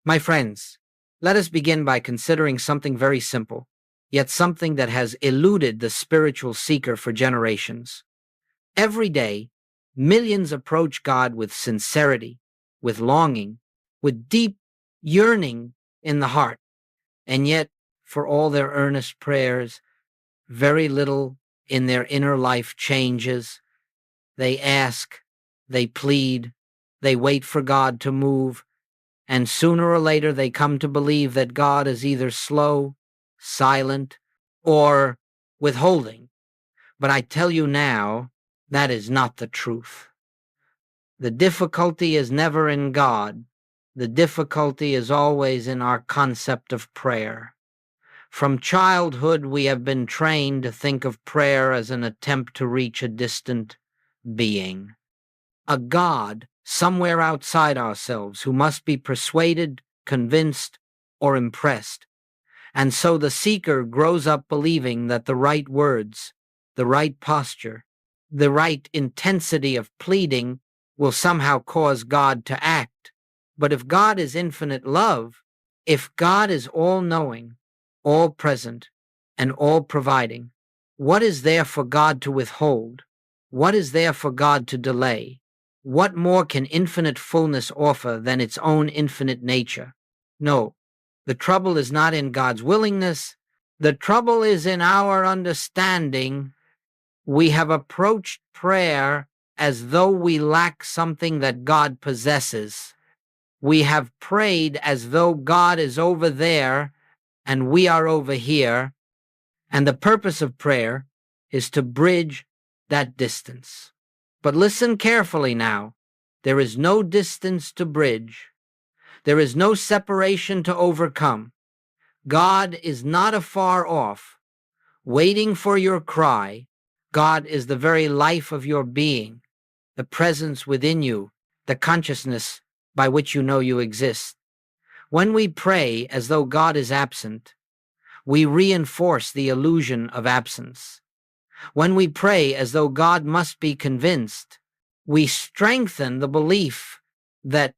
My friends, let us begin by considering something very simple, yet something that has eluded the spiritual seeker for generations. Every day, millions approach God with sincerity, with longing, with deep yearning in the heart, and yet, for all their earnest prayers, very little in their inner life changes. They ask, they plead, they wait for God to move, and sooner or later they come to believe that God is either slow, silent, or withholding. But I tell you now, that is not the truth. The difficulty is never in God. The difficulty is always in our concept of prayer. From childhood, we have been trained to think of prayer as an attempt to reach a distant being, a God somewhere outside ourselves who must be persuaded, convinced, or impressed. And so the seeker grows up believing that the right words, the right posture, the right intensity of pleading will somehow cause God to act. But if God is infinite love, if God is all-knowing, all-present, and all-providing, what is there for God to withhold? What is there for God to delay? What more can infinite fullness offer than its own infinite nature? No, the trouble is not in God's willingness. The trouble is in our understanding. We have approached prayer as though we lack something that God possesses. We have prayed as though God is over there and we are over here, and the purpose of prayer is to bridge that distance. But listen carefully now. There is no distance to bridge. There is no separation to overcome. God is not afar off, waiting for your cry. God is the very life of your being, the presence within you, the consciousness by which you know you exist. When we pray as though God is absent, we reinforce the illusion of absence. When we pray as though God must be convinced, we strengthen the belief that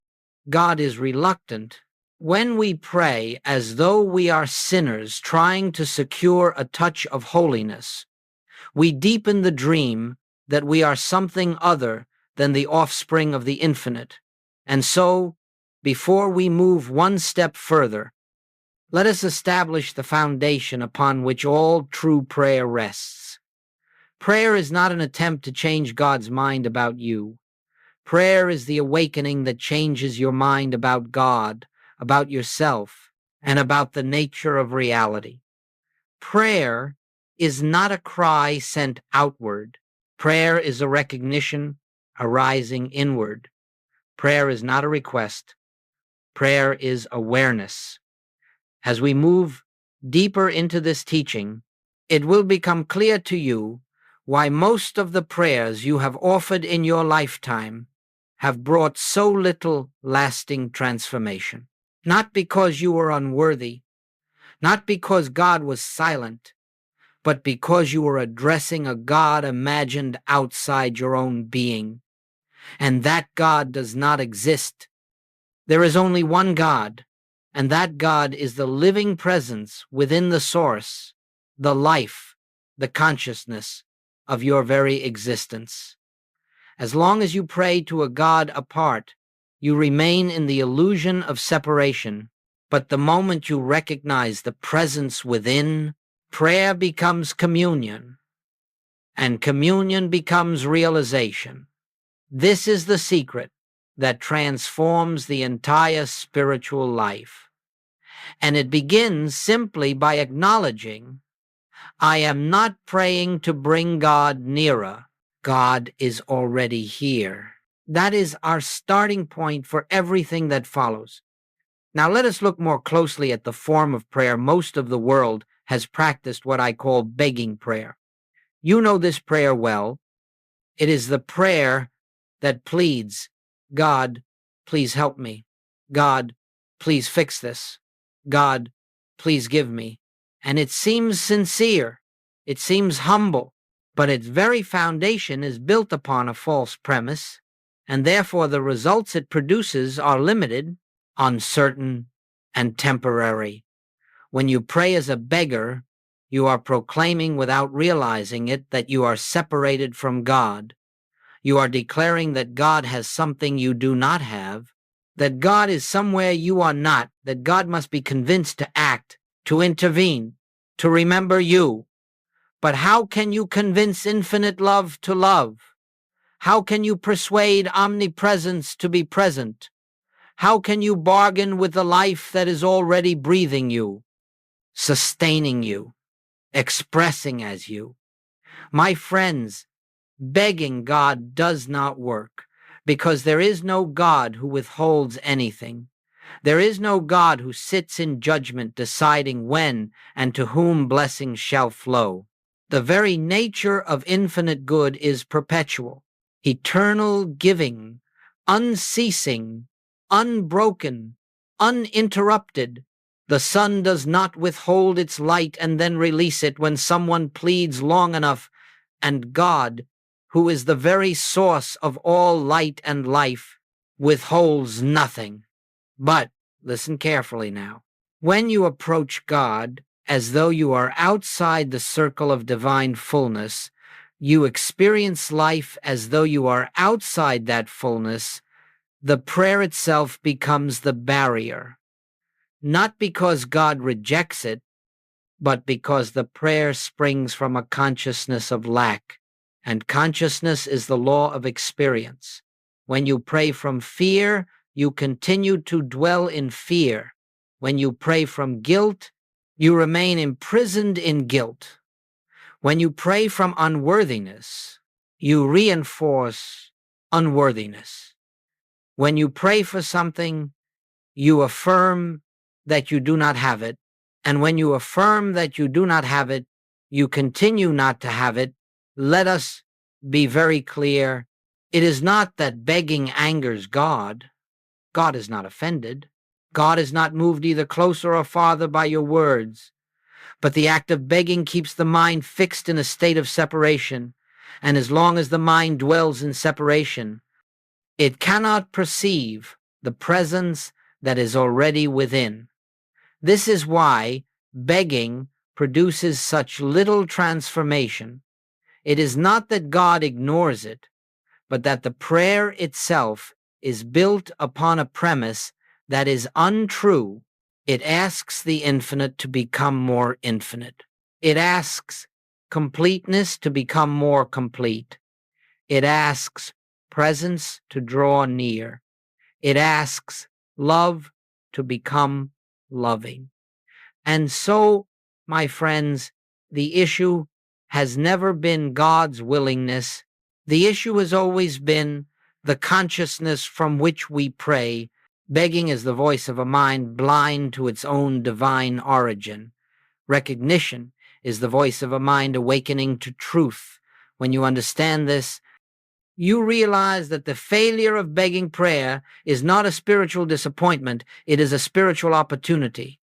God is reluctant. When we pray as though we are sinners trying to secure a touch of holiness, we deepen the dream that we are something other than the offspring of the infinite. And so, before we move one step further, let us establish the foundation upon which all true prayer rests. Prayer is not an attempt to change God's mind about you. Prayer is the awakening that changes your mind about God, about yourself, and about the nature of reality. Prayer is not a cry sent outward. Prayer is a recognition arising inward. Prayer is not a request. Prayer is awareness. As we move deeper into this teaching, it will become clear to you why most of the prayers you have offered in your lifetime have brought so little lasting transformation. Not because you were unworthy, not because God was silent, but because you were addressing a God imagined outside your own being. And that God does not exist. There is only one God, and that God is the living presence within the source, the life, the consciousness of your very existence. As long as you pray to a God apart, you remain in the illusion of separation. But the moment you recognize the presence within, prayer becomes communion, and communion becomes realization. This is the secret that transforms the entire spiritual life. And it begins simply by acknowledging, I am not praying to bring God nearer. God is already here. That is our starting point for everything that follows. Now let us look more closely at the form of prayer most of the world has practiced, what I call begging prayer. You know this prayer well. It is the prayer that pleads, God, please help me. God, please fix this. God, please give me. And it seems sincere. It seems humble, but its very foundation is built upon a false premise, and therefore the results it produces are limited, uncertain, and temporary. When you pray as a beggar, you are proclaiming without realizing it that you are separated from God. You are declaring that God has something you do not have, that God is somewhere you are not, that God must be convinced to act, to intervene, to remember you. But how can you convince infinite love to love? How can you persuade omnipresence to be present? How can you bargain with the life that is already breathing you, sustaining you, expressing as you? My friends, begging God does not work, because there is no God who withholds anything. There is no God who sits in judgment deciding when and to whom blessings shall flow. The very nature of infinite good is perpetual, eternal giving, unceasing, unbroken, uninterrupted. The sun does not withhold its light and then release it when someone pleads long enough, and God, who is the very source of all light and life, withholds nothing. But listen carefully now. When you approach God as though you are outside the circle of divine fullness, you experience life as though you are outside that fullness, the prayer itself becomes the barrier. Not because God rejects it, but because the prayer springs from a consciousness of lack. And consciousness is the law of experience. When you pray from fear, you continue to dwell in fear. When you pray from guilt, you remain imprisoned in guilt. When you pray from unworthiness, you reinforce unworthiness. When you pray for something, you affirm that you do not have it. And when you affirm that you do not have it, you continue not to have it. Let us be very clear. It is not that begging angers God. God is not offended. God is not moved either closer or farther by your words. But the act of begging keeps the mind fixed in a state of separation. And as long as the mind dwells in separation, it cannot perceive the presence that is already within. This is why begging produces such little transformation. It is not that God ignores it, but that the prayer itself is built upon a premise that is untrue. It asks the infinite to become more infinite. It asks completeness to become more complete. It asks presence to draw near. It asks love to become loving. And so, my friends, the issue has never been God's willingness. The issue has always been the consciousness from which we pray. Begging is the voice of a mind blind to its own divine origin. Recognition is the voice of a mind awakening to truth. When you understand this, you realize that the failure of begging prayer is not a spiritual disappointment, it is a spiritual opportunity.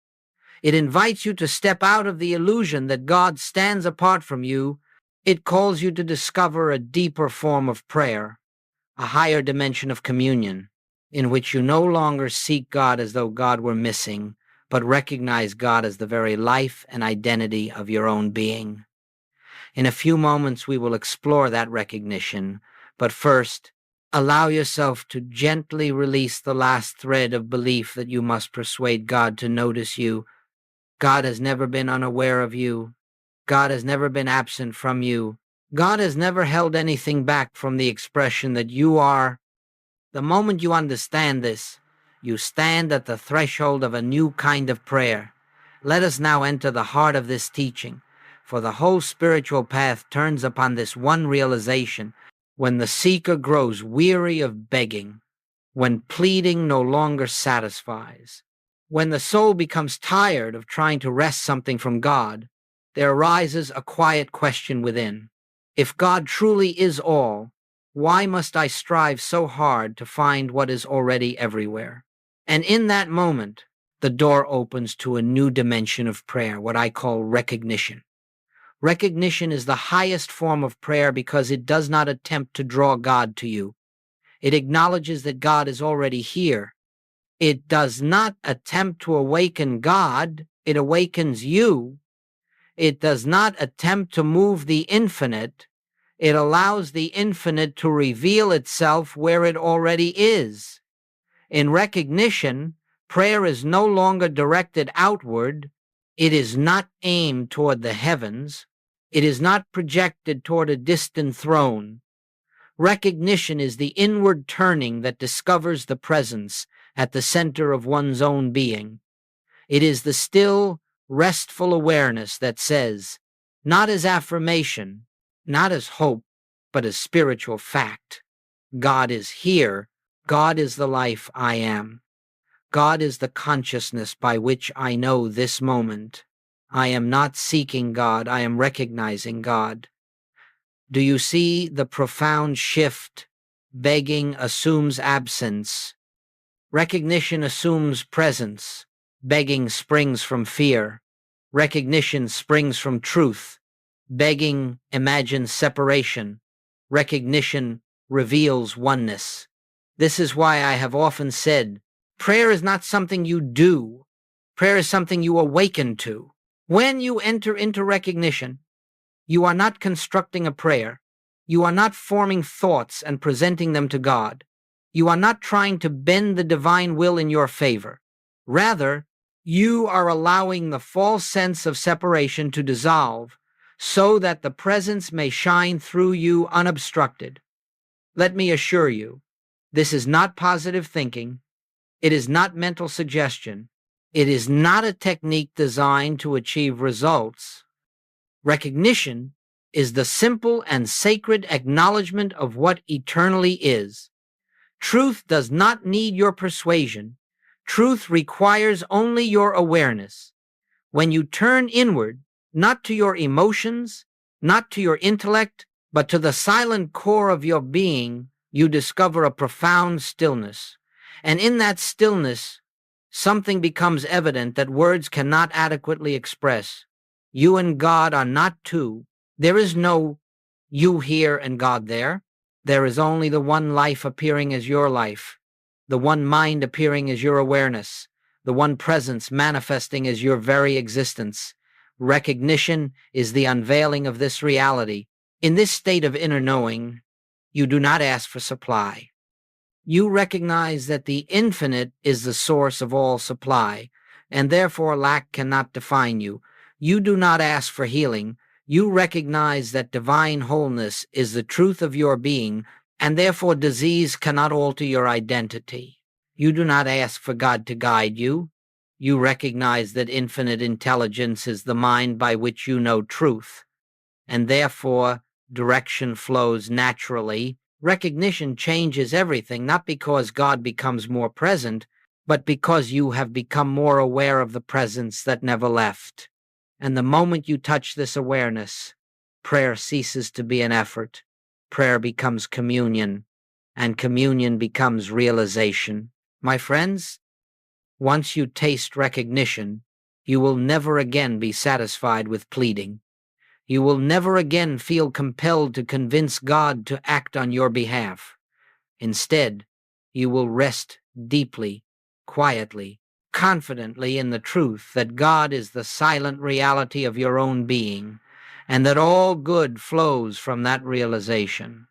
It invites you to step out of the illusion that God stands apart from you. It calls you to discover a deeper form of prayer, a higher dimension of communion, in which you no longer seek God as though God were missing, but recognize God as the very life and identity of your own being. In a few moments, we will explore that recognition, but first, allow yourself to gently release the last thread of belief that you must persuade God to notice you. God has never been unaware of you. God has never been absent from you. God has never held anything back from the expression that you are. The moment you understand this, you stand at the threshold of a new kind of prayer. Let us now enter the heart of this teaching, for the whole spiritual path turns upon this one realization: when the seeker grows weary of begging, when pleading no longer satisfies, when the soul becomes tired of trying to wrest something from God, there arises a quiet question within. If God truly is all, why must I strive so hard to find what is already everywhere? And in that moment, the door opens to a new dimension of prayer, what I call recognition. Recognition is the highest form of prayer because it does not attempt to draw God to you. It acknowledges that God is already here. It does not attempt to awaken God, it awakens you. It does not attempt to move the infinite, it allows the infinite to reveal itself where it already is. In recognition, prayer is no longer directed outward. It is not aimed toward the heavens. It is not projected toward a distant throne. Recognition is the inward turning that discovers the presence at the center of one's own being. It is the still, restful awareness that says, not as affirmation, not as hope, but as spiritual fact, God is here. God is the life I am. God is the consciousness by which I know this moment. I am not seeking God, I am recognizing God. Do you see the profound shift? Begging assumes absence. Recognition assumes presence. Begging springs from fear. Recognition springs from truth. Begging imagines separation. Recognition reveals oneness. This is why I have often said, prayer is not something you do. Prayer is something you awaken to. When you enter into recognition, you are not constructing a prayer. You are not forming thoughts and presenting them to God. You are not trying to bend the divine will in your favor. Rather, you are allowing the false sense of separation to dissolve so that the presence may shine through you unobstructed. Let me assure you, this is not positive thinking. It is not mental suggestion. It is not a technique designed to achieve results. Recognition is the simple and sacred acknowledgement of what eternally is. Truth does not need your persuasion. Truth requires only your awareness. When you turn inward, not to your emotions, not to your intellect, but to the silent core of your being, you discover a profound stillness. And in that stillness, something becomes evident that words cannot adequately express. You and God are not two. There is no you here and God there. There is only the one life appearing as your life, the one mind appearing as your awareness, the one presence manifesting as your very existence. Recognition is the unveiling of this reality. In this state of inner knowing, you do not ask for supply. You recognize that the infinite is the source of all supply, and therefore lack cannot define you. You do not ask for healing. You recognize that divine wholeness is the truth of your being, and therefore disease cannot alter your identity. You do not ask for God to guide you. You recognize that infinite intelligence is the mind by which you know truth, and therefore direction flows naturally. Recognition changes everything, not because God becomes more present, but because you have become more aware of the presence that never left. And the moment you touch this awareness, prayer ceases to be an effort. Prayer becomes communion, and communion becomes realization. My friends, once you taste recognition, you will never again be satisfied with pleading. You will never again feel compelled to convince God to act on your behalf. Instead, you will rest deeply, quietly, confidently in the truth that God is the silent reality of your own being, and that all good flows from that realization.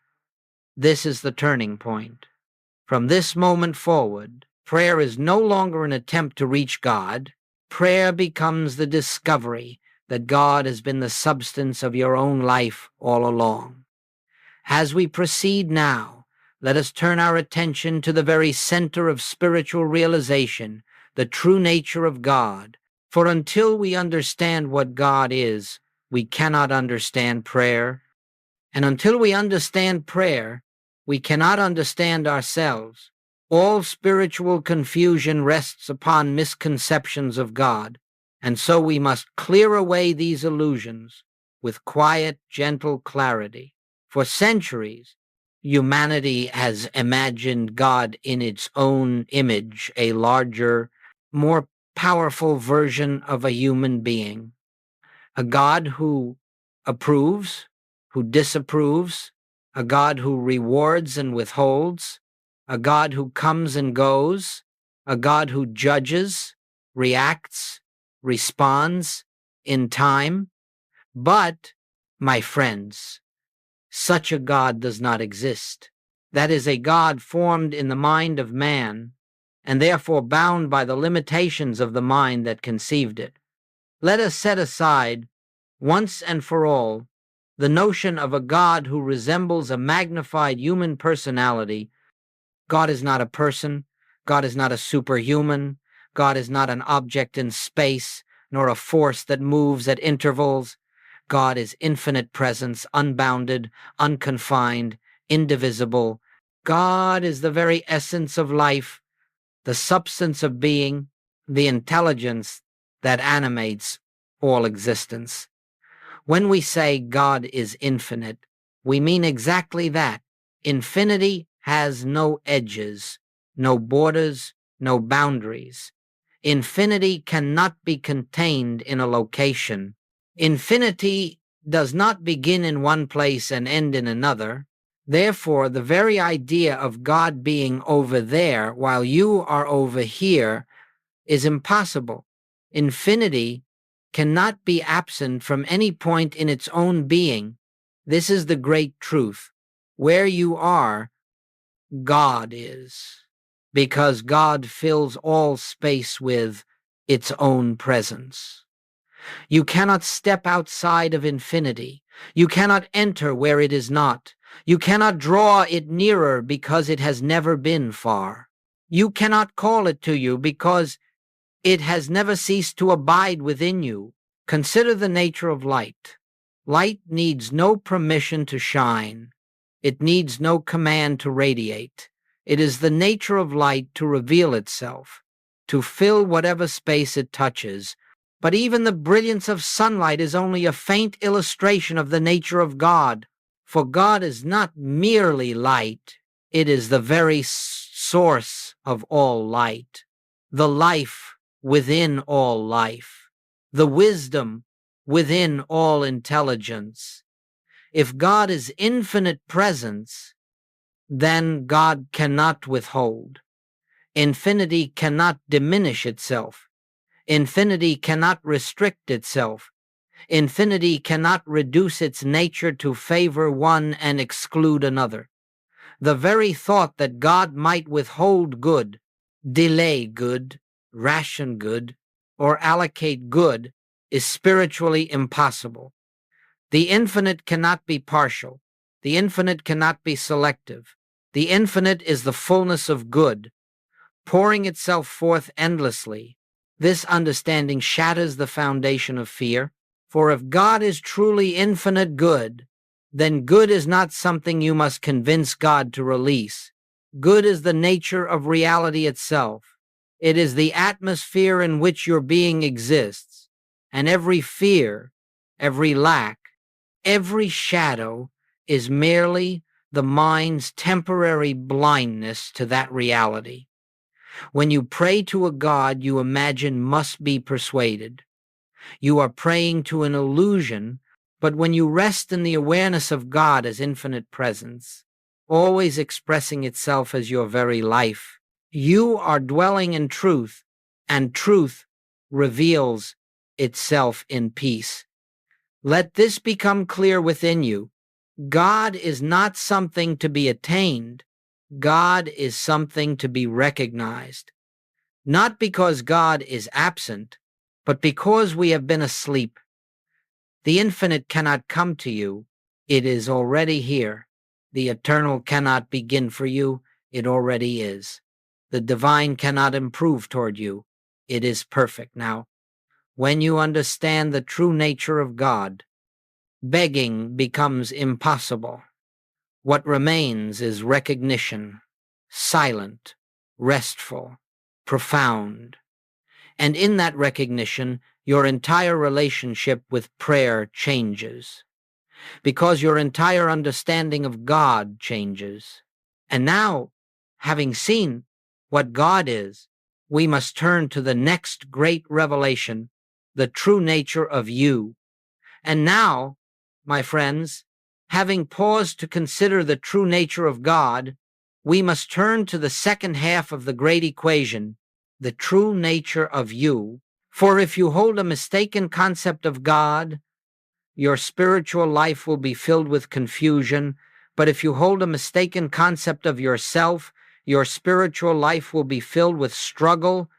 This is the turning point. From this moment forward, prayer is no longer an attempt to reach God. Prayer becomes the discovery that God has been the substance of your own life all along. As we proceed now, let us turn our attention to the very center of spiritual realization, the true nature of God. For until we understand what God is, we cannot understand prayer. And until we understand prayer, we cannot understand ourselves. All spiritual confusion rests upon misconceptions of God, and so we must clear away these illusions with quiet, gentle clarity. For centuries, humanity has imagined God in its own image, a larger, more powerful version of a human being, a God who approves, who disapproves, a God who rewards and withholds, a God who comes and goes, a God who judges, reacts, responds in time. But, my friends, such a God does not exist. That is a God formed in the mind of man, and therefore bound by the limitations of the mind that conceived it. Let us set aside, once and for all, the notion of a God who resembles a magnified human personality. God is not a person. God is not a superhuman. God is not an object in space, nor a force that moves at intervals. God is infinite presence, unbounded, unconfined, indivisible. God is the very essence of life, the substance of being, the intelligence that animates all existence. When we say God is infinite, we mean exactly that. Infinity has no edges, no borders, no boundaries. Infinity cannot be contained in a location. Infinity does not begin in one place and end in another. Therefore, the very idea of God being over there while you are over here is impossible. Infinity cannot be absent from any point in its own being. This is the great truth. Where you are, God is, because God fills all space with its own presence. You cannot step outside of infinity. You cannot enter where it is not. You cannot draw it nearer because it has never been far. You cannot call it to you because it has never ceased to abide within you. Consider the nature of light. Light needs no permission to shine. It needs no command to radiate. It is the nature of light to reveal itself, to fill whatever space it touches. But even the brilliance of sunlight is only a faint illustration of the nature of God. For God is not merely light. It is the very source of all light, the life within all life, the wisdom within all intelligence. If God is infinite presence, then God cannot withhold. Infinity cannot diminish itself. Infinity cannot restrict itself. Infinity cannot reduce its nature to favor one and exclude another. The very thought that God might withhold good, delay good, ration good, or allocate good is spiritually impossible. The infinite cannot be partial. The infinite cannot be selective. The infinite is the fullness of good, pouring itself forth endlessly. This understanding shatters the foundation of fear, for if God is truly infinite good, then good is not something you must convince God to release. Good is the nature of reality itself. It is the atmosphere in which your being exists, and every fear, every lack, every shadow is merely the mind's temporary blindness to that reality. When you pray to a God you imagine must be persuaded, you are praying to an illusion. But when you rest in the awareness of God as infinite presence, always expressing itself as your very life, you are dwelling in truth, and truth reveals itself in peace. Let this become clear within you. God is not something to be attained. God is something to be recognized. Not because God is absent, but because we have been asleep. The infinite cannot come to you. It is already here. The eternal cannot begin for you. It already is. The divine cannot improve toward you. It is perfect now. When you understand the true nature of God, begging becomes impossible. What remains is recognition, silent, restful, profound. And in that recognition, your entire relationship with prayer changes, because your entire understanding of God changes. And now, having seen what God is, we must turn to the next great revelation, the true nature of you. And now, my friends, having paused to consider the true nature of God, we must turn to the second half of the great equation, the true nature of you. For if you hold a mistaken concept of God, your spiritual life will be filled with confusion. But if you hold a mistaken concept of yourself, your spiritual life will be filled with struggle.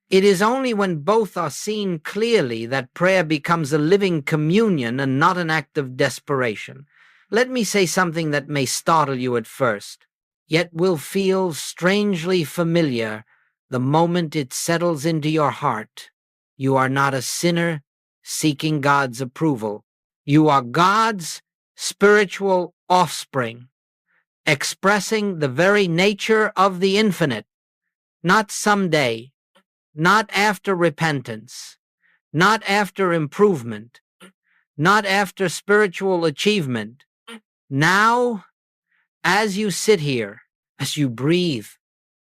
It is only when both are seen clearly that prayer becomes a living communion and not an act of desperation. Let me say something that may startle you at first, yet will feel strangely familiar the moment it settles into your heart. You are not a sinner seeking God's approval. You are God's spiritual offspring, expressing the very nature of the infinite. Not someday, not after repentance, not after improvement, not after spiritual achievement. Now, as you sit here, as you breathe,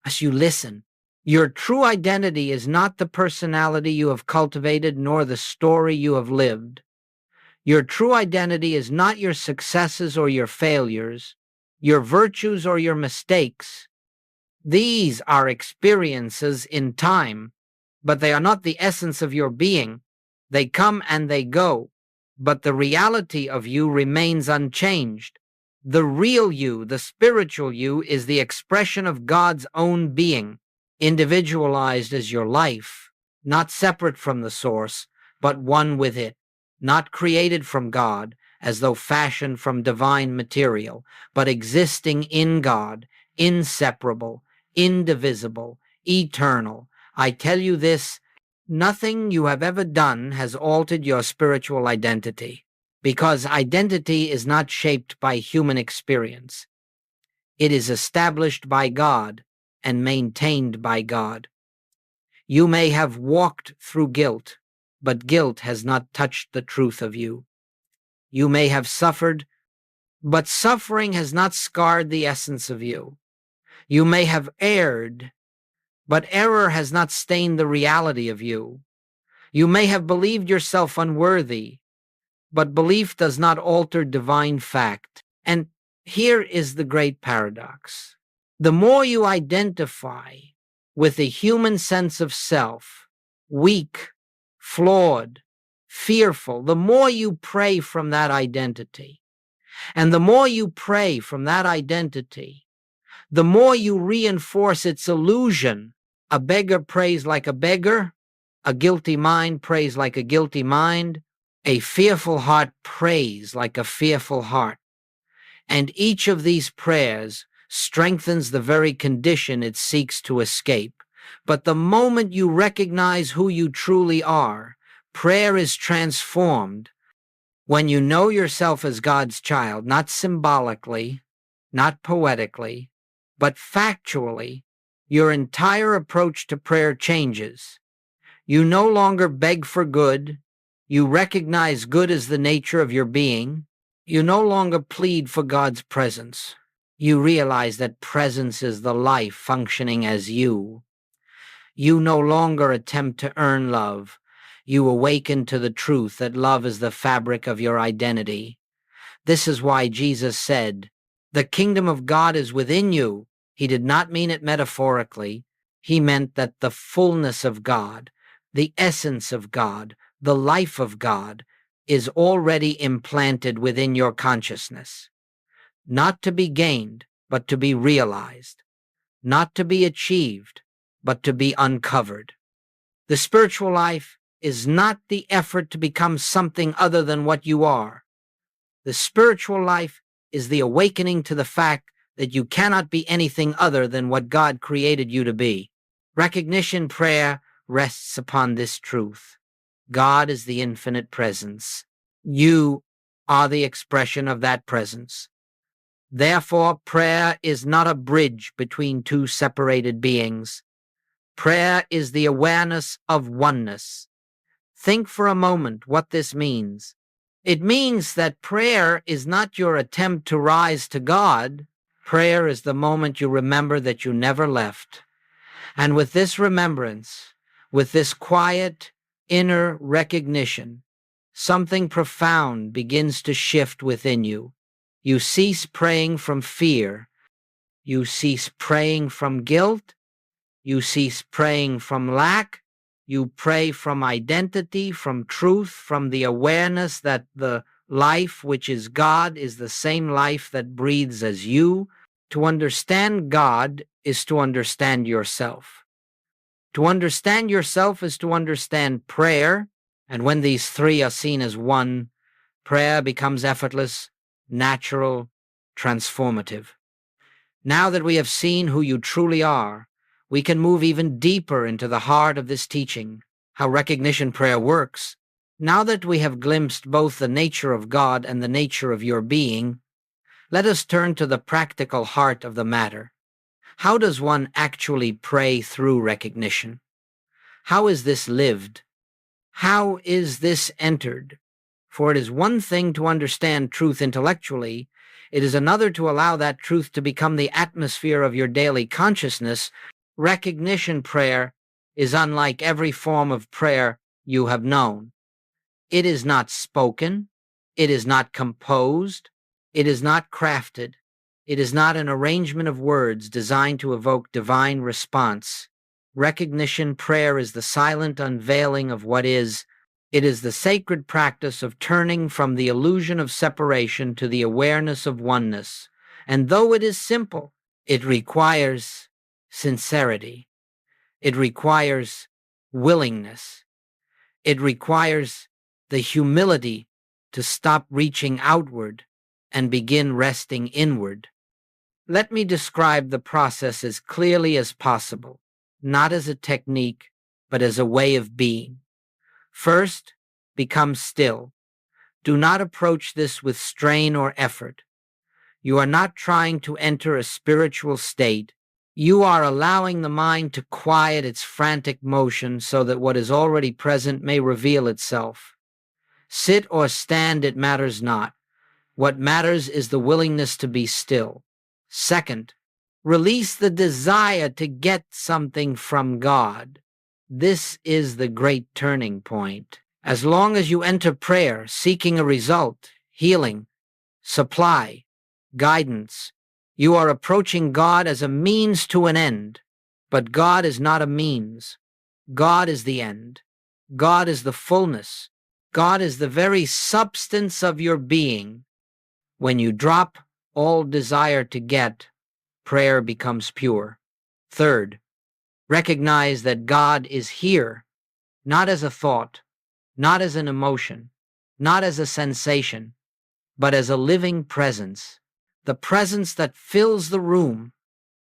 as you listen, your true identity is not the personality you have cultivated nor the story you have lived. Your true identity is not your successes or your failures, your virtues or your mistakes. These are experiences in time, but they are not the essence of your being. They come and they go, but the reality of you remains unchanged. The real you, the spiritual you, is the expression of God's own being, individualized as your life, not separate from the source, but one with it, not created from God, as though fashioned from divine material, but existing in God, inseparable, indivisible, eternal. I tell you this, nothing you have ever done has altered your spiritual identity, because identity is not shaped by human experience. It is established by God and maintained by God. You may have walked through guilt, but guilt has not touched the truth of you. You may have suffered, but suffering has not scarred the essence of you. You may have erred, but error has not stained the reality of you. You may have believed yourself unworthy, but belief does not alter divine fact. And here is the great paradox. The more you identify with the human sense of self, weak, flawed, fearful, the more you pray from that identity. And the more you pray from that identity, the more you reinforce its illusion. A beggar prays like a beggar, a guilty mind prays like a guilty mind, a fearful heart prays like a fearful heart. And each of these prayers strengthens the very condition it seeks to escape. But the moment you recognize who you truly are, prayer is transformed. When you know yourself as God's child, not symbolically, not poetically, but factually, your entire approach to prayer changes. You no longer beg for good. You recognize good as the nature of your being. You no longer plead for God's presence. You realize that presence is the life functioning as you. You no longer attempt to earn love. You awaken to the truth that love is the fabric of your identity. This is why Jesus said, "The kingdom of God is within you." He did not mean it metaphorically. He meant that the fullness of God, the essence of God, the life of God, is already implanted within your consciousness. Not to be gained, but to be realized. Not to be achieved, but to be uncovered. The spiritual life is not the effort to become something other than what you are. The spiritual life is the awakening to the fact that you cannot be anything other than what God created you to be. Recognition prayer rests upon this truth. God is the infinite presence. You are the expression of that presence. Therefore, prayer is not a bridge between two separated beings. Prayer is the awareness of oneness. Think for a moment what this means. It means that prayer is not your attempt to rise to God. Prayer is the moment you remember that you never left. And with this remembrance, with this quiet inner recognition, something profound begins to shift within you. You cease praying from fear. You cease praying from guilt. You cease praying from lack. You pray from identity, from truth, from the awareness that the life which is God is the same life that breathes as you. To understand God is to understand yourself. To understand yourself is to understand prayer, and when these three are seen as one, prayer becomes effortless, natural, transformative. Now that we have seen who you truly are, we can move even deeper into the heart of this teaching, how recognition prayer works. Now that we have glimpsed both the nature of God and the nature of your being, let us turn to the practical heart of the matter. How does one actually pray through recognition? How is this lived? How is this entered? For it is one thing to understand truth intellectually, it is another to allow that truth to become the atmosphere of your daily consciousness. Recognition prayer is unlike every form of prayer you have known. It is not spoken, it is not composed, it is not crafted, it is not an arrangement of words designed to evoke divine response. Recognition prayer is the silent unveiling of what is. It is the sacred practice of turning from the illusion of separation to the awareness of oneness. And though it is simple, it requires sincerity. It requires willingness. It requires the humility to stop reaching outward and begin resting inward. Let me describe the process as clearly as possible, not as a technique, but as a way of being. First, become still. Do not approach this with strain or effort. You are not trying to enter a spiritual state. You are allowing the mind to quiet its frantic motion so that what is already present may reveal itself. Sit or stand, it matters not. What matters is the willingness to be still. Second, release the desire to get something from God. This is the great turning point. As long as you enter prayer seeking a result, healing, supply, guidance, you are approaching God as a means to an end. But God is not a means. God is the end. God is the fullness. God is the very substance of your being. When you drop all desire to get, prayer becomes pure. Third, recognize that God is here, not as a thought, not as an emotion, not as a sensation, but as a living presence, the presence that fills the room,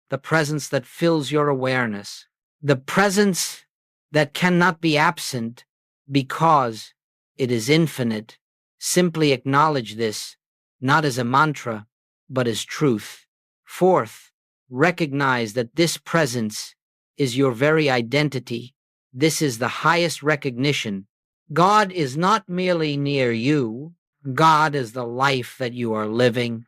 the presence that fills your awareness, the presence that cannot be absent because it is infinite. Simply acknowledge this, not as a mantra, but as truth. Fourth, recognize that this presence is your very identity. This is the highest recognition. God is not merely near you. God is the life that you are living.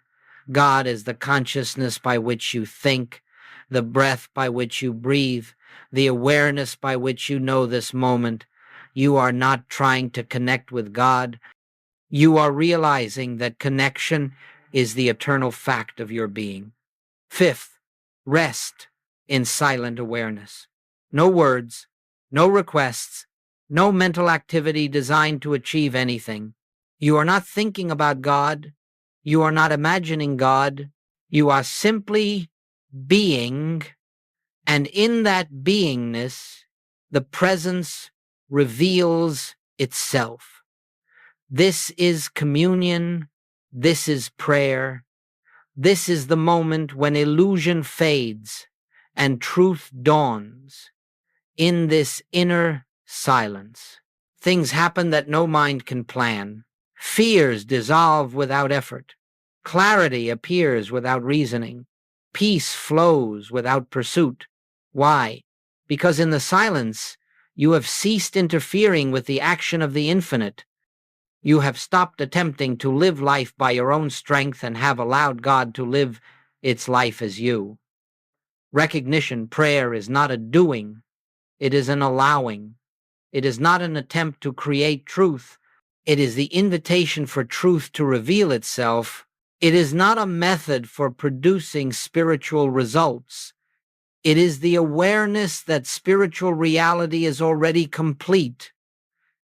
God is the consciousness by which you think, the breath by which you breathe, the awareness by which you know this moment. You are not trying to connect with God. You are realizing that connection is the eternal fact of your being. Fifth, rest in silent awareness. No words, no requests, no mental activity designed to achieve anything. You are not thinking about God. You are not imagining God. You are simply being, and in that beingness, the presence reveals itself. This is communion. This is prayer. This is the moment when illusion fades and truth dawns. In this inner silence, things happen that no mind can plan. Fears dissolve without effort. Clarity appears without reasoning. Peace flows without pursuit. Why? Because in the silence, you have ceased interfering with the action of the infinite. You have stopped attempting to live life by your own strength and have allowed God to live its life as you. Recognition prayer is not a doing. It is an allowing. It is not an attempt to create truth. It is the invitation for truth to reveal itself. It is not a method for producing spiritual results. It is the awareness that spiritual reality is already complete.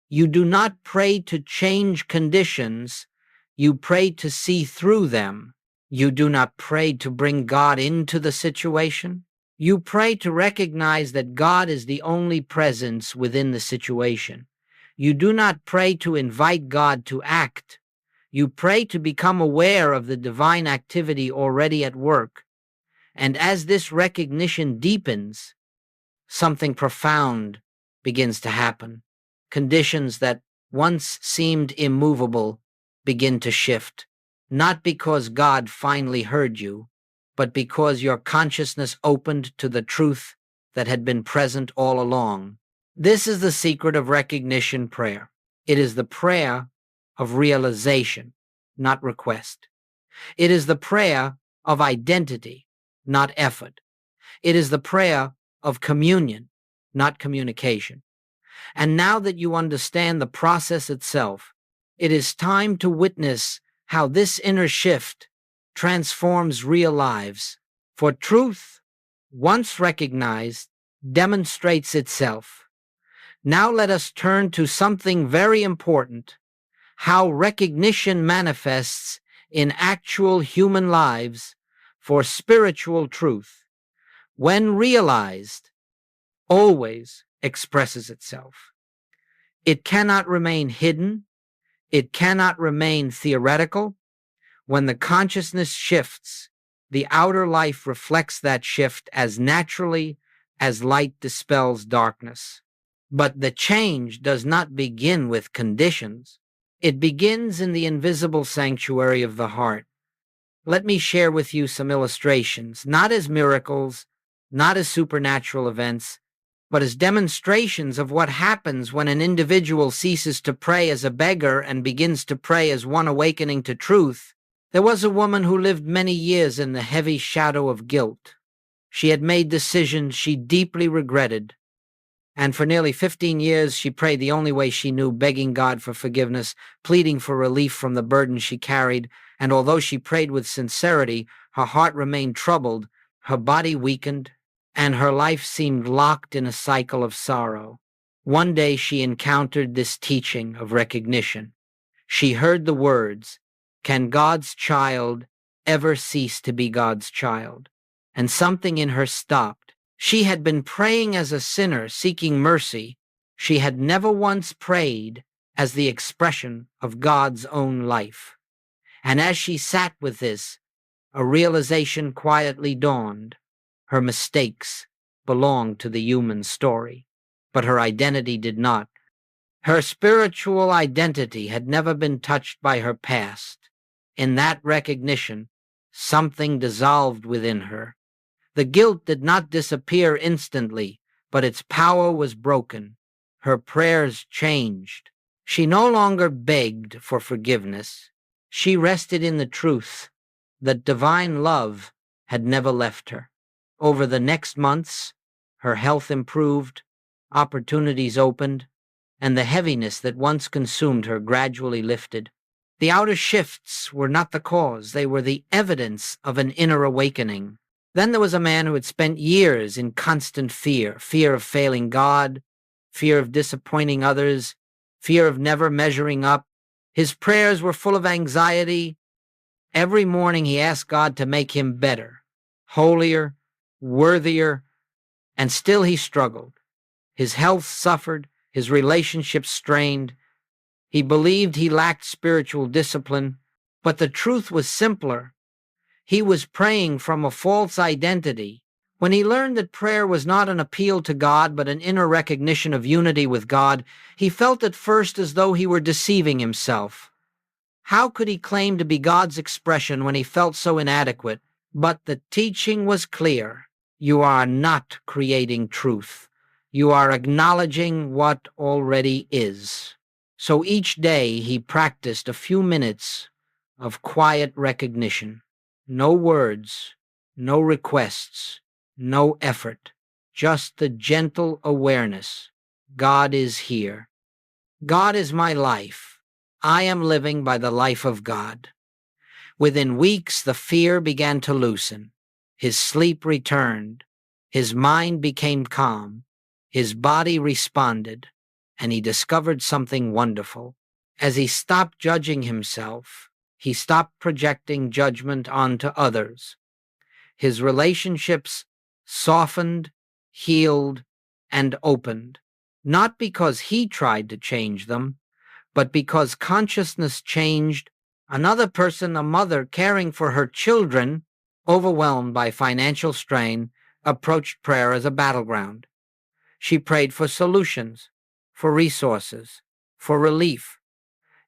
You do not pray to change conditions, you pray to see through them. You do not pray to bring God into the situation. You pray to recognize that God is the only presence within the situation. You do not pray to invite God to act. You pray to become aware of the divine activity already at work. And as this recognition deepens, something profound begins to happen. Conditions that once seemed immovable begin to shift, not because God finally heard you, but because your consciousness opened to the truth that had been present all along. This is the secret of recognition prayer. It is the prayer of realization, not request. It is the prayer of identity, not effort. It is the prayer of communion, not communication. And now that you understand the process itself, it is time to witness how this inner shift transforms real lives. For truth, once recognized, demonstrates itself. Now let us turn to something very important: how recognition manifests in actual human lives. For spiritual truth, when realized, always expresses itself. It cannot remain hidden. It cannot remain theoretical. When the consciousness shifts, the outer life reflects that shift as naturally as light dispels darkness. But the change does not begin with conditions. It begins in the invisible sanctuary of the heart. Let me share with you some illustrations, not as miracles, not as supernatural events, but as demonstrations of what happens when an individual ceases to pray as a beggar and begins to pray as one awakening to truth. There was a woman who lived many years in the heavy shadow of guilt. She had made decisions she deeply regretted, and for nearly 15 years she prayed the only way she knew, begging God for forgiveness, pleading for relief from the burden she carried. And although she prayed with sincerity, her heart remained troubled, her body weakened, and her life seemed locked in a cycle of sorrow. One day she encountered this teaching of recognition. She heard the words, "Can God's child ever cease to be God's child?" And something in her stopped. She had been praying as a sinner seeking mercy. She had never once prayed as the expression of God's own life. And as she sat with this, a realization quietly dawned. Her mistakes belonged to the human story, but her identity did not. Her spiritual identity had never been touched by her past. In that recognition, something dissolved within her. The guilt did not disappear instantly, but its power was broken. Her prayers changed. She no longer begged for forgiveness. She rested in the truth that divine love had never left her. Over the next months, her health improved, opportunities opened, and the heaviness that once consumed her gradually lifted. The outer shifts were not the cause, they were the evidence of an inner awakening. Then there was a man who had spent years in constant fear of failing God, fear of disappointing others, fear of never measuring up. His prayers were full of anxiety. Every morning he asked God to make him better, holier, worthier, and still he struggled. His health suffered, his relationships strained. He believed he lacked spiritual discipline, but the truth was simpler. He was praying from a false identity. When he learned that prayer was not an appeal to God, but an inner recognition of unity with God, he felt at first as though he were deceiving himself. How could he claim to be God's expression when he felt so inadequate? But the teaching was clear. You are not creating truth. You are acknowledging what already is. So each day he practiced a few minutes of quiet recognition. No words, no requests, no effort, just the gentle awareness. God is here. God is my life. I am living by the life of God. Within weeks, the fear began to loosen. His sleep returned. His mind became calm, his body responded, and he discovered something wonderful. As he stopped judging himself, he stopped projecting judgment onto others. His relationships softened, healed, and opened, not because he tried to change them, but because consciousness changed. Another person, a mother caring for her children, overwhelmed by financial strain, approached prayer as a battleground. She prayed for solutions, for resources, for relief.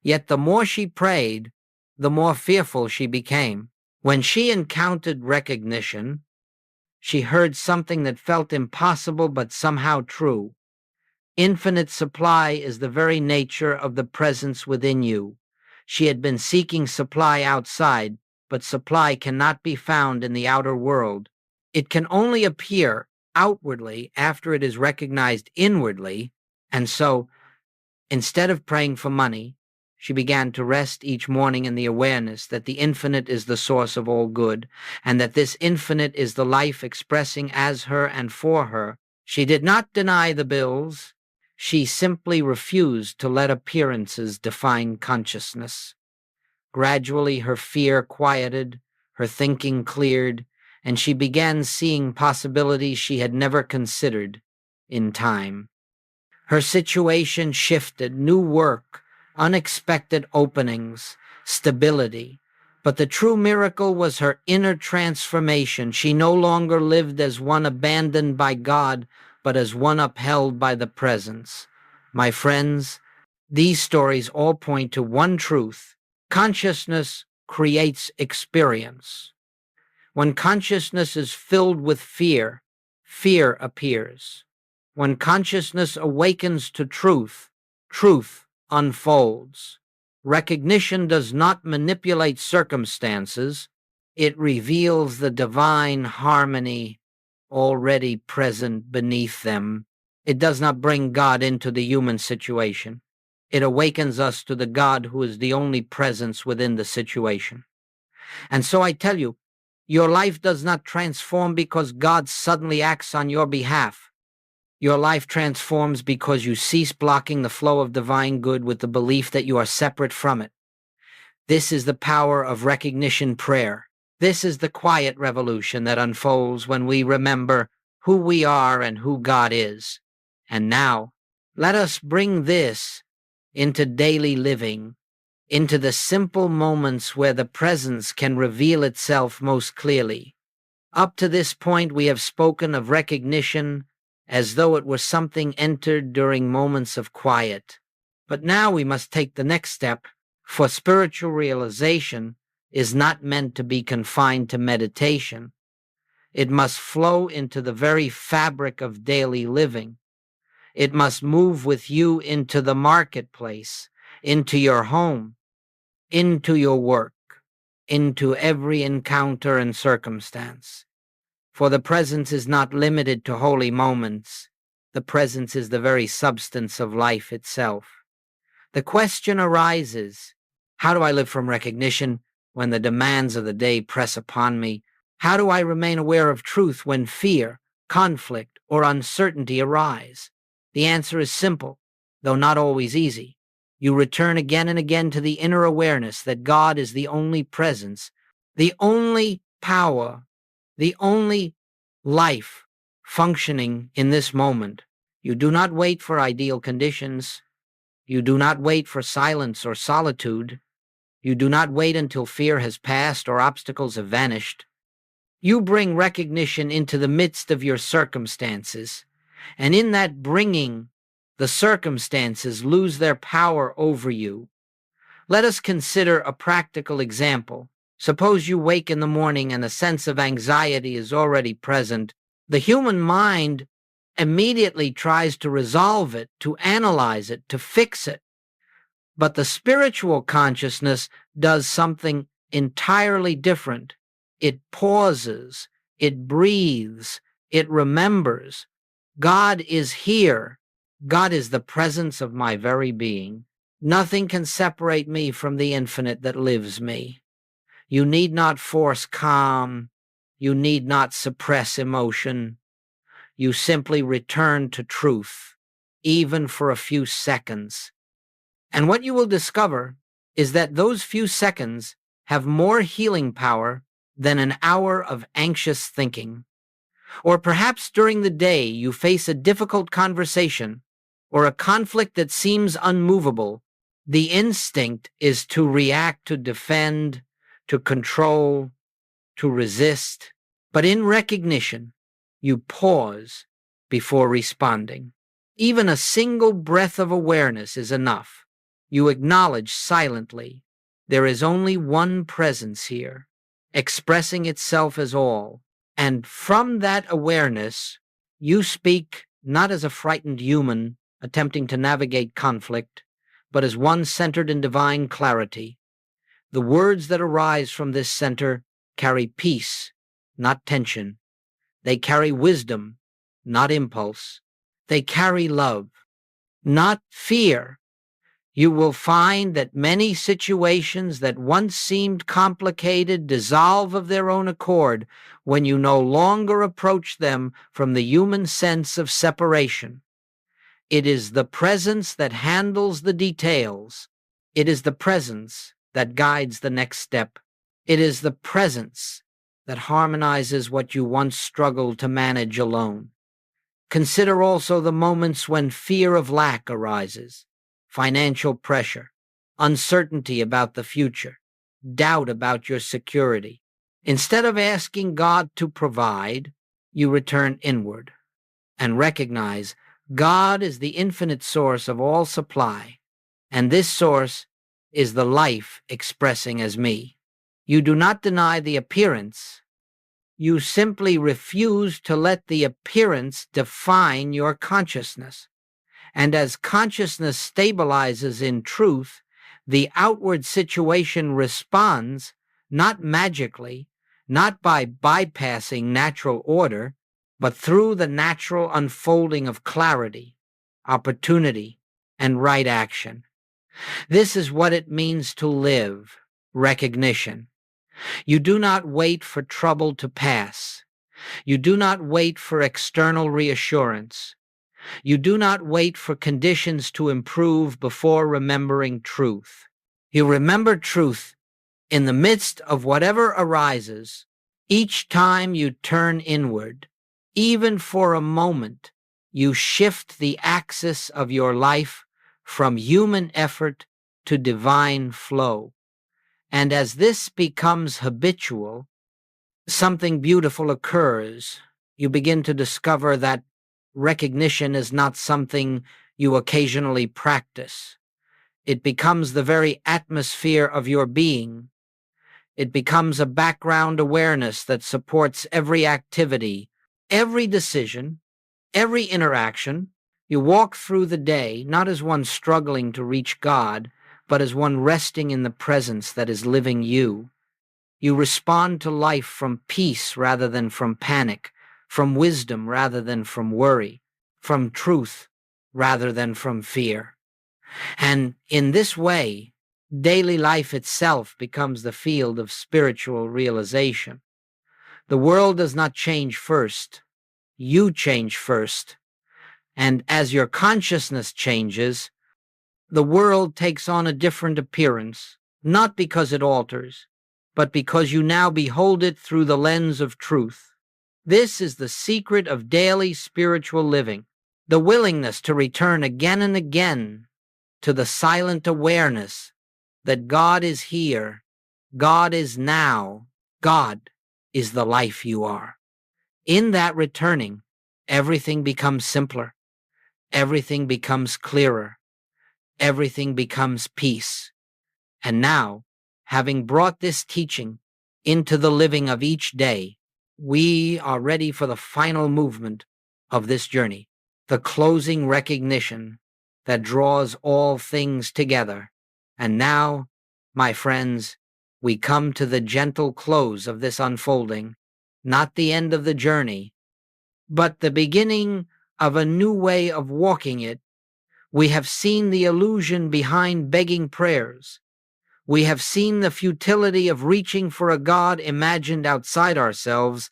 Yet the more she prayed, the more fearful she became. When she encountered recognition, she heard something that felt impossible but somehow true. Infinite supply is the very nature of the presence within you. She had been seeking supply outside, but supply cannot be found in the outer world. It can only appear outwardly after it is recognized inwardly, and so, instead of praying for money, she began to rest each morning in the awareness that the infinite is the source of all good, and that this infinite is the life expressing as her and for her. She did not deny the bills. She simply refused to let appearances define consciousness. Gradually, her fear quieted, her thinking cleared, and she began seeing possibilities she had never considered in time. Her situation shifted, new work, unexpected openings, stability. But the true miracle was her inner transformation. She no longer lived as one abandoned by God, but as one upheld by the presence. My friends, these stories all point to one truth. Consciousness creates experience. When consciousness is filled with fear, fear appears. When consciousness awakens to truth, truth unfolds. Recognition does not manipulate circumstances. It reveals the divine harmony already present beneath them. It does not bring God into the human situation. It awakens us to the God who is the only presence within the situation. And so I tell you, your life does not transform because God suddenly acts on your behalf. Your life transforms because you cease blocking the flow of divine good with the belief that you are separate from it. This is the power of recognition prayer. This is the quiet revolution that unfolds when we remember who we are and who God is. And now, let us bring this into daily living, into the simple moments where the presence can reveal itself most clearly. Up to this point, we have spoken of recognition as though it were something entered during moments of quiet. But now we must take the next step, for spiritual realization is not meant to be confined to meditation. It must flow into the very fabric of daily living. It must move with you into the marketplace, into your home, into your work, into every encounter and circumstance. For the presence is not limited to holy moments. The presence is the very substance of life itself. The question arises, how do I live from recognition when the demands of the day press upon me? How do I remain aware of truth when fear, conflict, or uncertainty arise? The answer is simple, though not always easy. You return again and again to the inner awareness that God is the only presence, the only power, the only life functioning in this moment. You do not wait for ideal conditions. You do not wait for silence or solitude. You do not wait until fear has passed or obstacles have vanished. You bring recognition into the midst of your circumstances, and in that bringing, the circumstances lose their power over you. Let us consider a practical example. Suppose you wake in the morning and a sense of anxiety is already present. The human mind immediately tries to resolve it, to analyze it, to fix it. But the spiritual consciousness does something entirely different. It pauses, it breathes, it remembers. God is here. God is the presence of my very being. Nothing can separate me from the infinite that lives me. You need not force calm. You need not suppress emotion. You simply return to truth, even for a few seconds. And what you will discover is that those few seconds have more healing power than an hour of anxious thinking. Or perhaps during the day you face a difficult conversation or a conflict that seems unmovable. The instinct is to react, to defend, to control, to resist. But in recognition, you pause before responding. Even a single breath of awareness is enough. You acknowledge silently, there is only one presence here, expressing itself as all. And from that awareness, you speak not as a frightened human attempting to navigate conflict, but as one centered in divine clarity. The words that arise from this center carry peace, not tension. They carry wisdom, not impulse. They carry love, not fear. You will find that many situations that once seemed complicated dissolve of their own accord when you no longer approach them from the human sense of separation. It is the presence that handles the details. It is the presence that guides the next step. It is the presence that harmonizes what you once struggled to manage alone. Consider also the moments when fear of lack arises, financial pressure, uncertainty about the future, doubt about your security. Instead of asking God to provide, you return inward and recognize God is the infinite source of all supply, and this source is the life expressing as me. You do not deny the appearance. You simply refuse to let the appearance define your consciousness. And as consciousness stabilizes in truth, the outward situation responds not magically, not by bypassing natural order, but through the natural unfolding of clarity, opportunity, and right action. This is what it means to live, recognition. You do not wait for trouble to pass. You do not wait for external reassurance. You do not wait for conditions to improve before remembering truth. You remember truth in the midst of whatever arises. Each time you turn inward, even for a moment, you shift the axis of your life from human effort to divine flow. And as this becomes habitual, something beautiful occurs. You begin to discover that recognition is not something you occasionally practice. It becomes the very atmosphere of your being. It becomes a background awareness that supports every activity, every decision, every interaction. You walk through the day not as one struggling to reach God, but as one resting in the presence that is living you. You respond to life from peace rather than from panic, from wisdom rather than from worry, from truth rather than from fear. And in this way, daily life itself becomes the field of spiritual realization. The world does not change first. You change first. And as your consciousness changes, the world takes on a different appearance, not because it alters, but because you now behold it through the lens of truth. This is the secret of daily spiritual living, the willingness to return again and again to the silent awareness that God is here, God is now, God is the life you are. In that returning, everything becomes simpler, everything becomes clearer, everything becomes peace. And now, having brought this teaching into the living of each day, we are ready for the final movement of this journey, the closing recognition that draws all things together. And now, my friends, we come to the gentle close of this unfolding, not the end of the journey, but the beginning of a new way of walking it. We have seen the illusion behind begging prayers. We have seen the futility of reaching for a God imagined outside ourselves.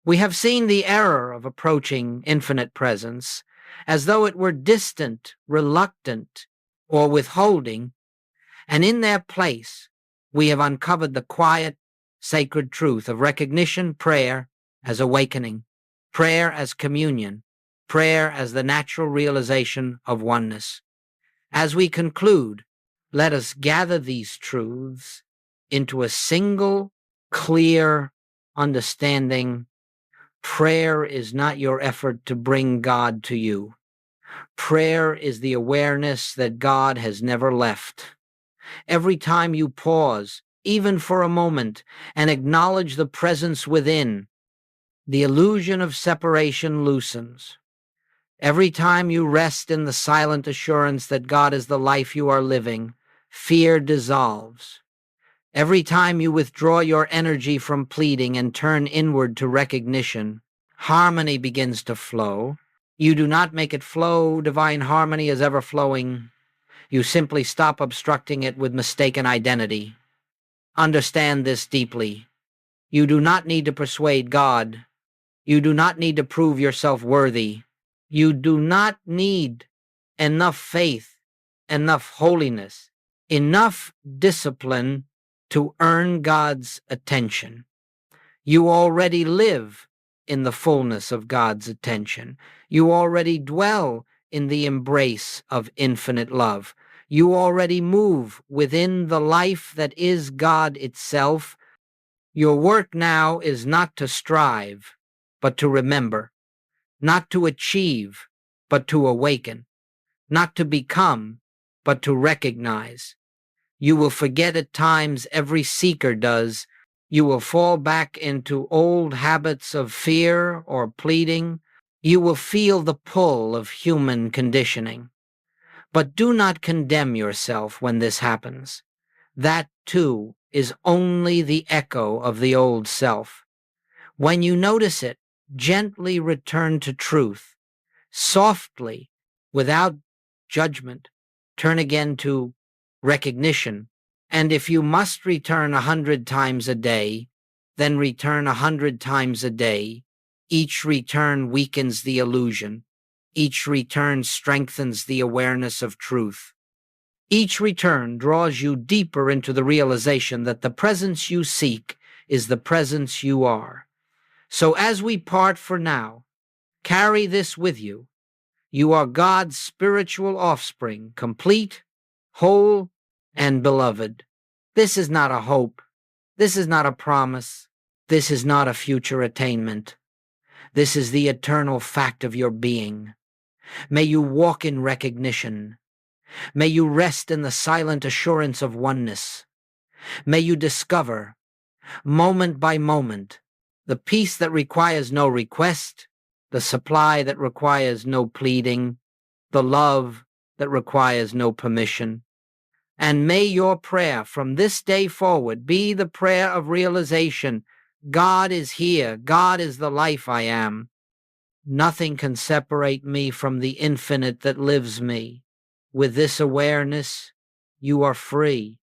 We have seen the error of approaching infinite presence as though it were distant, reluctant, or withholding, and in their place, we have uncovered the quiet, sacred truth of recognition, prayer as awakening, prayer as communion, prayer as the natural realization of oneness. As we conclude, let us gather these truths into a single, clear understanding. Prayer is not your effort to bring God to you. Prayer is the awareness that God has never left. Every time you pause, even for a moment, and acknowledge the presence within, the illusion of separation loosens. Every time you rest in the silent assurance that God is the life you are living, fear dissolves. Every time you withdraw your energy from pleading and turn inward to recognition, harmony begins to flow. You do not make it flow, divine harmony is ever flowing. You simply stop obstructing it with mistaken identity. Understand this deeply. You do not need to persuade God. You do not need to prove yourself worthy. You do not need enough faith, enough holiness, enough discipline to earn God's attention. You already live in the fullness of God's attention. You already dwell in the embrace of infinite love. You already move within the life that is God itself. Your work now is not to strive, but to remember, not to achieve, but to awaken, not to become, but to recognize. You will forget at times, every seeker does. You will fall back into old habits of fear or pleading. You will feel the pull of human conditioning. But do not condemn yourself when this happens. That, too, is only the echo of the old self. When you notice it, gently return to truth. Softly, without judgment, turn again to recognition. And if you must return 100 times a day, then return 100 times a day. Each return weakens the illusion. Each return strengthens the awareness of truth. Each return draws you deeper into the realization that the presence you seek is the presence you are. So as we part for now, carry this with you. You are God's spiritual offspring, complete, whole, and beloved. This is not a hope. This is not a promise. This is not a future attainment. This is the eternal fact of your being. May you walk in recognition. May you rest in the silent assurance of oneness. May you discover, moment by moment, the peace that requires no request, the supply that requires no pleading, the love that requires no permission. And may your prayer from this day forward be the prayer of realization. God is here. God is the life I am. Nothing can separate me from the infinite that lives me. With this awareness, you are free.